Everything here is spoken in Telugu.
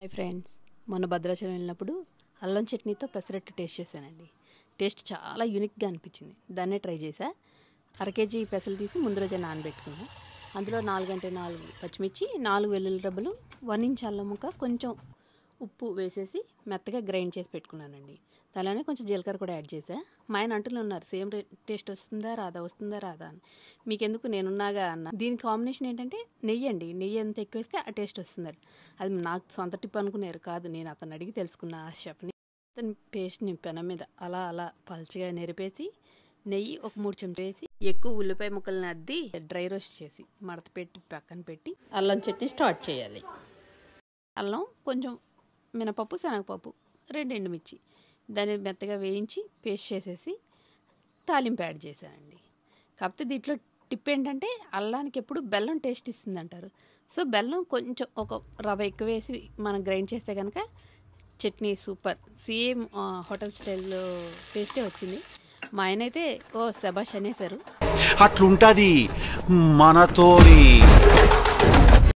హాయ్ ఫ్రెండ్స్, మొన్న భద్రాచలం వెళ్ళినప్పుడు అల్లం చట్నీతో పెసరట్టు టేస్ట్ చేశానండి. టేస్ట్ చాలా యూనిక్గా అనిపించింది. దాన్నే ట్రై చేశా. 1/2 కేజీ పెసలు తీసి ముందు రోజే నానబెట్టుకున్నా. అందులో 4 పచ్చిమిర్చి, 4 వెల్లుల్లి రబ్బలు, 1 ఇంచ్ అల్లం ముక్క, కొంచెం ఉప్పు వేసేసి మెత్తగా గ్రైండ్ చేసి పెట్టుకున్నానండి. దానిలోనే కొంచెం జీలకర్ర కూడా యాడ్ చేశా. మా ఆయన అంటూనే ఉన్నారు, సేమ్ టేస్ట్ వస్తుందా రాదా అని. మీకెందుకు, నేనున్నాగా అన్న. దీని కాంబినేషన్ ఏంటంటే నెయ్యి అండి. నెయ్యి ఎంత ఎక్కువ వేస్తే ఆ టేస్ట్ వస్తుంది. అది నాకు సొంత టిప్ అనుకున్నారు కాదు, నేను అతను అడిగి తెలుసుకున్న ఆ షెఫ్ని. అతని పేస్ట్ని పెనం మీద అలా పల్చగా నెరిపేసి నెయ్యి ఒక 3 చెంచాలు వేసి ఎక్కువ ఉల్లిపాయ ముక్కల్ని అద్ది డ్రై రోస్ట్ చేసి మడత పెట్టి పక్కన పెట్టి అల్లం చట్నీ స్టార్ట్ చేయాలి. అల్లం, కొంచెం మినపప్పు, శనగపప్పు, 2 ఎండుమిర్చి, దాన్ని మెత్తగా వేయించి పేస్ట్ చేసేసి తాలింపు యాడ్ చేశానండి. కాకపోతే దీంట్లో టిప్ ఏంటంటే అల్లానికి ఎప్పుడు బెల్లం టేస్ట్ ఇస్తుంది అంటారు. సో బెల్లం కొంచెం ఒక రవ్వ ఎక్కువ వేసి మనం గ్రైండ్ చేస్తే కనుక చట్నీ సూపర్, సేమ్ హోటల్ స్టైల్లో టేస్టే వచ్చింది. మా ఆయన అయితే ఓ శబాష్ అనేసారు. అట్లుంటది మనతోని.